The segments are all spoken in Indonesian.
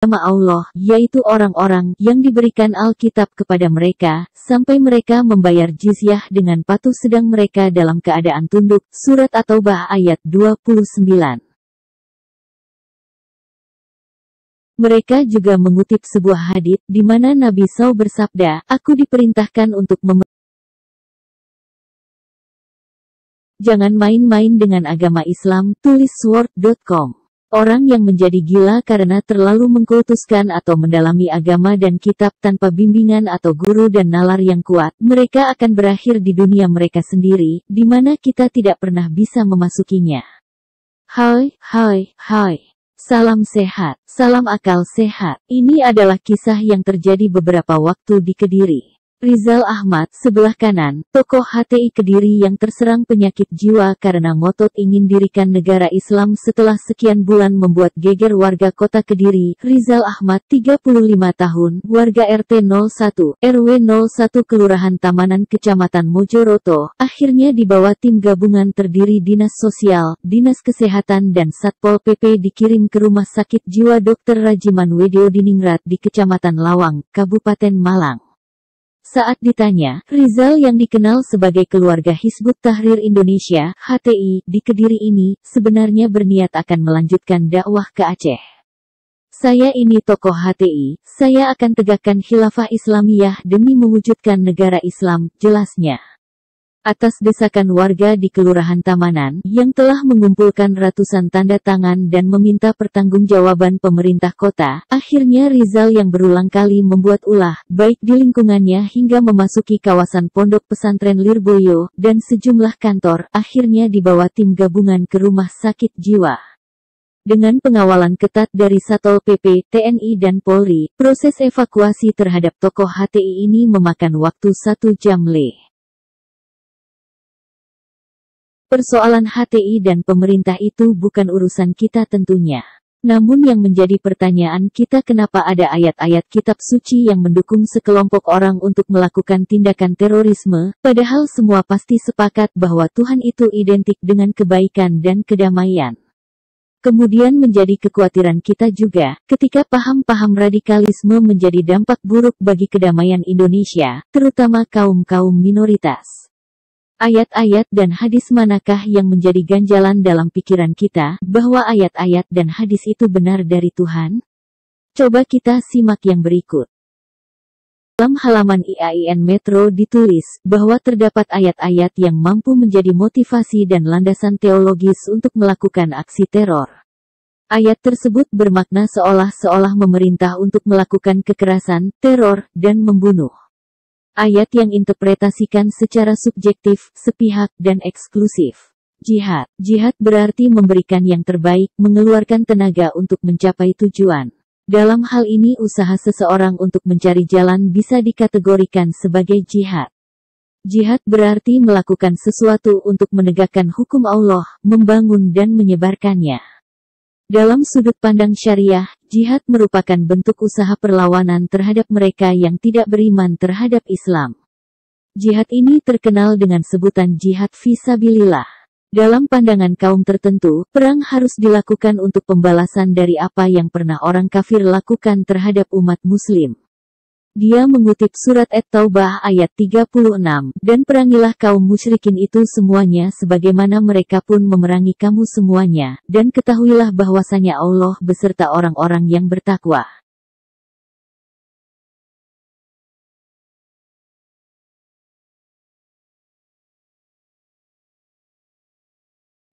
agama Allah, yaitu orang-orang yang diberikan Alkitab kepada mereka, sampai mereka membayar jizyah dengan patuh sedang mereka dalam keadaan tunduk. Surat At-Taubah ayat 29. Mereka juga mengutip sebuah hadits di mana Nabi SAW bersabda, "Aku diperintahkan untuk Jangan main-main dengan agama Islam," tulis Sword.com. Orang yang menjadi gila karena terlalu mengkultuskan atau mendalami agama dan kitab tanpa bimbingan atau guru dan nalar yang kuat, mereka akan berakhir di dunia mereka sendiri, di mana kita tidak pernah bisa memasukinya. Hai. Salam sehat, salam akal sehat. Ini adalah kisah yang terjadi beberapa waktu di Kediri. Rizal Ahmad, sebelah kanan, tokoh HTI Kediri yang terserang penyakit jiwa karena ngotot ingin dirikan negara Islam setelah sekian bulan membuat geger warga kota Kediri. Rizal Ahmad, 35 tahun, warga RT 01, RW 01 Kelurahan Tamanan Kecamatan Mojoroto, akhirnya dibawa tim gabungan terdiri Dinas Sosial, Dinas Kesehatan dan Satpol PP dikirim ke Rumah Sakit Jiwa Dr. Rajiman Wedeo Diningrat di Kecamatan Lawang, Kabupaten Malang. Saat ditanya, Rizal yang dikenal sebagai keluarga Hizbut Tahrir Indonesia, HTI, di Kediri ini, sebenarnya berniat akan melanjutkan dakwah ke Aceh. "Saya ini tokoh HTI, saya akan tegakkan khilafah Islamiyah demi mewujudkan negara Islam," jelasnya. Atas desakan warga di Kelurahan Tamanan, yang telah mengumpulkan ratusan tanda tangan dan meminta pertanggungjawaban pemerintah kota, akhirnya Rizal yang berulang kali membuat ulah, baik di lingkungannya hingga memasuki kawasan pondok pesantren Lirboyo, dan sejumlah kantor, akhirnya dibawa tim gabungan ke rumah sakit jiwa. Dengan pengawalan ketat dari Satpol PP, TNI dan Polri, proses evakuasi terhadap tokoh HTI ini memakan waktu 1 jam. Persoalan HTI dan pemerintah itu bukan urusan kita tentunya. Namun yang menjadi pertanyaan kita, kenapa ada ayat-ayat kitab suci yang mendukung sekelompok orang untuk melakukan tindakan terorisme, padahal semua pasti sepakat bahwa Tuhan itu identik dengan kebaikan dan kedamaian. Kemudian menjadi kekhawatiran kita juga, ketika paham-paham radikalisme menjadi dampak buruk bagi kedamaian Indonesia, terutama kaum-kaum minoritas. Ayat-ayat dan hadis manakah yang menjadi ganjalan dalam pikiran kita, bahwa ayat-ayat dan hadis itu benar dari Tuhan? Coba kita simak yang berikut. Dalam halaman IAIN Metro ditulis, bahwa terdapat ayat-ayat yang mampu menjadi motivasi dan landasan teologis untuk melakukan aksi teror. Ayat tersebut bermakna seolah-olah memerintah untuk melakukan kekerasan, teror, dan membunuh. Ayat yang interpretasikan secara subjektif, sepihak, dan eksklusif. Jihad. Jihad berarti memberikan yang terbaik, mengeluarkan tenaga untuk mencapai tujuan. Dalam hal ini usaha seseorang untuk mencari jalan bisa dikategorikan sebagai jihad. Jihad berarti melakukan sesuatu untuk menegakkan hukum Allah, membangun dan menyebarkannya. Dalam sudut pandang syariah, jihad merupakan bentuk usaha perlawanan terhadap mereka yang tidak beriman terhadap Islam. Jihad ini terkenal dengan sebutan jihad fisabilillah. Dalam pandangan kaum tertentu, perang harus dilakukan untuk pembalasan dari apa yang pernah orang kafir lakukan terhadap umat muslim. Dia mengutip surat At-Taubah ayat 36, "Dan perangilah kaum musyrikin itu semuanya sebagaimana mereka pun memerangi kamu semuanya, dan ketahuilah bahwasanya Allah beserta orang-orang yang bertakwa."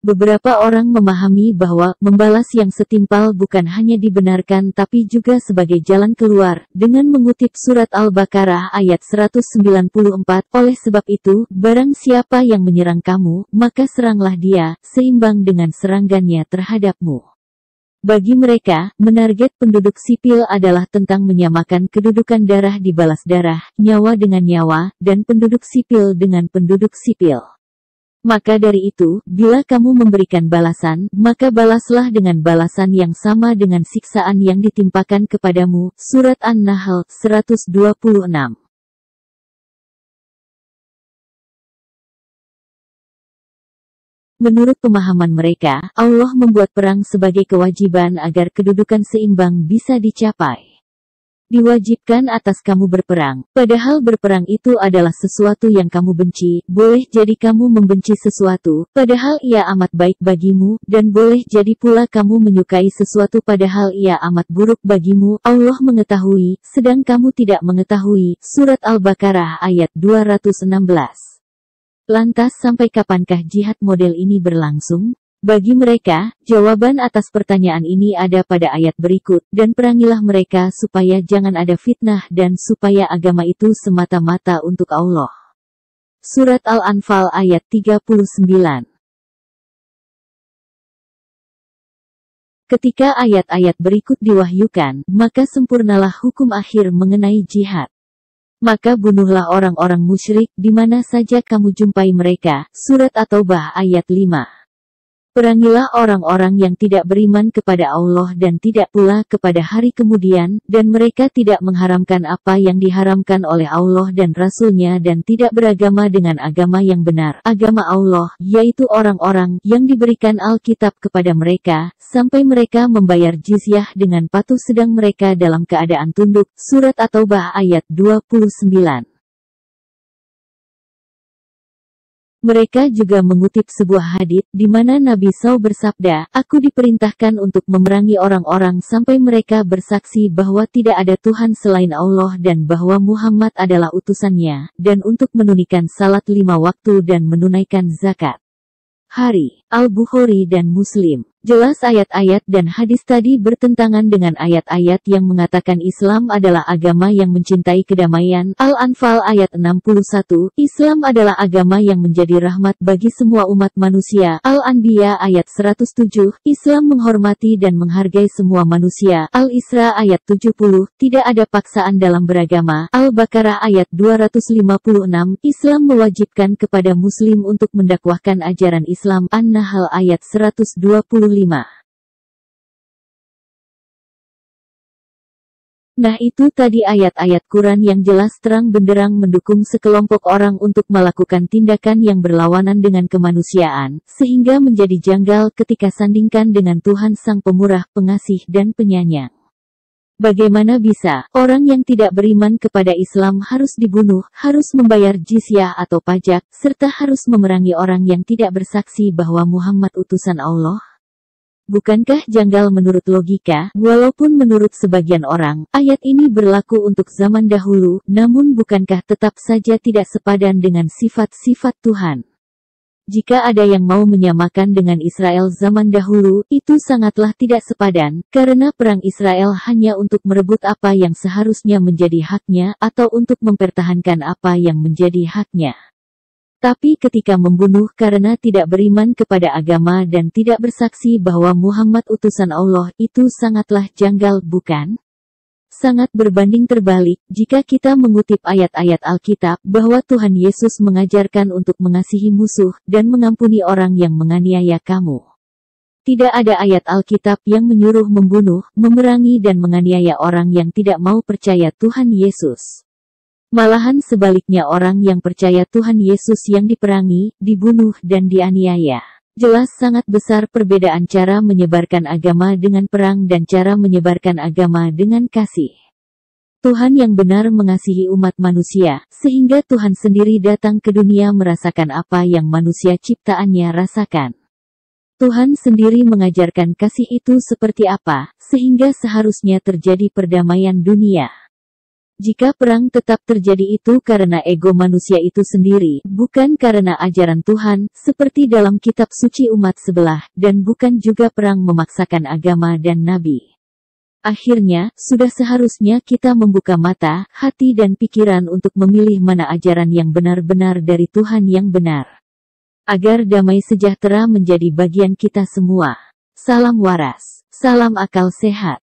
Beberapa orang memahami bahwa membalas yang setimpal bukan hanya dibenarkan tapi juga sebagai jalan keluar, dengan mengutip surat Al-Baqarah ayat 194, "Oleh sebab itu, barang siapa yang menyerang kamu, maka seranglah dia, seimbang dengan serangannya terhadapmu." Bagi mereka, menarget penduduk sipil adalah tentang menyamakan kedudukan darah dibalas darah, nyawa dengan nyawa, dan penduduk sipil dengan penduduk sipil. Maka dari itu, bila kamu memberikan balasan, maka balaslah dengan balasan yang sama dengan siksaan yang ditimpakan kepadamu. Surat An-Nahl 126. Menurut pemahaman mereka, Allah membuat perang sebagai kewajiban agar kedudukan seimbang bisa dicapai. Diwajibkan atas kamu berperang, padahal berperang itu adalah sesuatu yang kamu benci. Boleh jadi kamu membenci sesuatu, padahal ia amat baik bagimu, dan boleh jadi pula kamu menyukai sesuatu padahal ia amat buruk bagimu. Allah mengetahui, sedang kamu tidak mengetahui. Surat Al-Baqarah ayat 216. Lantas sampai kapankah jihad model ini berlangsung? Bagi mereka, jawaban atas pertanyaan ini ada pada ayat berikut, dan perangilah mereka supaya jangan ada fitnah dan supaya agama itu semata-mata untuk Allah. Surat Al-Anfal ayat 39. Ketika ayat-ayat berikut diwahyukan, maka sempurnalah hukum akhir mengenai jihad. Maka bunuhlah orang-orang musyrik di mana saja kamu jumpai mereka. Surat At-Taubah ayat 5. Perangilah orang-orang yang tidak beriman kepada Allah dan tidak pula kepada hari kemudian, dan mereka tidak mengharamkan apa yang diharamkan oleh Allah dan Rasul-Nya dan tidak beragama dengan agama yang benar, agama Allah, yaitu orang-orang yang diberikan Alkitab kepada mereka, sampai mereka membayar jizyah dengan patuh sedang mereka dalam keadaan tunduk. Surat At-Taubah ayat 29. Mereka juga mengutip sebuah hadits di mana Nabi SAW bersabda, "Aku diperintahkan untuk memerangi orang-orang sampai mereka bersaksi bahwa tidak ada Tuhan selain Allah dan bahwa Muhammad adalah utusannya, dan untuk menunaikan salat 5 waktu dan menunaikan zakat." Hari, Al-Bukhari dan Muslim. Jelas ayat-ayat dan hadis tadi bertentangan dengan ayat-ayat yang mengatakan Islam adalah agama yang mencintai kedamaian. Al-Anfal ayat 61, Islam adalah agama yang menjadi rahmat bagi semua umat manusia. Al-Anbiya ayat 107, Islam menghormati dan menghargai semua manusia. Al-Isra ayat 70, tidak ada paksaan dalam beragama. Al-Baqarah ayat 256, Islam mewajibkan kepada muslim untuk mendakwahkan ajaran Islam. An-Nahl ayat 125. Nah itu tadi ayat-ayat Quran yang jelas terang benderang mendukung sekelompok orang untuk melakukan tindakan yang berlawanan dengan kemanusiaan, sehingga menjadi janggal ketika sandingkan dengan Tuhan Sang Pemurah, Pengasih dan Penyayang. Bagaimana bisa orang yang tidak beriman kepada Islam harus dibunuh, harus membayar jizyah atau pajak, serta harus memerangi orang yang tidak bersaksi bahwa Muhammad utusan Allah? Bukankah janggal menurut logika? Walaupun menurut sebagian orang, ayat ini berlaku untuk zaman dahulu, namun bukankah tetap saja tidak sepadan dengan sifat-sifat Tuhan? Jika ada yang mau menyamakan dengan Israel zaman dahulu, itu sangatlah tidak sepadan, karena perang Israel hanya untuk merebut apa yang seharusnya menjadi haknya, atau untuk mempertahankan apa yang menjadi haknya. Tapi ketika membunuh karena tidak beriman kepada agama dan tidak bersaksi bahwa Muhammad utusan Allah, itu sangatlah janggal, bukan? Sangat berbanding terbalik, jika kita mengutip ayat-ayat Alkitab, bahwa Tuhan Yesus mengajarkan untuk mengasihi musuh, dan mengampuni orang yang menganiaya kamu. Tidak ada ayat Alkitab yang menyuruh membunuh, memerangi dan menganiaya orang yang tidak mau percaya Tuhan Yesus. Malahan sebaliknya orang yang percaya Tuhan Yesus yang diperangi, dibunuh dan dianiaya. Jelas sangat besar perbedaan cara menyebarkan agama dengan perang dan cara menyebarkan agama dengan kasih. Tuhan yang benar mengasihi umat manusia, sehingga Tuhan sendiri datang ke dunia merasakan apa yang manusia ciptaannya rasakan. Tuhan sendiri mengajarkan kasih itu seperti apa, sehingga seharusnya terjadi perdamaian dunia. Jika perang tetap terjadi itu karena ego manusia itu sendiri, bukan karena ajaran Tuhan, seperti dalam kitab suci umat sebelah, dan bukan juga perang memaksakan agama dan nabi. Akhirnya, sudah seharusnya kita membuka mata, hati dan pikiran untuk memilih mana ajaran yang benar-benar dari Tuhan yang benar. Agar damai sejahtera menjadi bagian kita semua. Salam waras, salam akal sehat.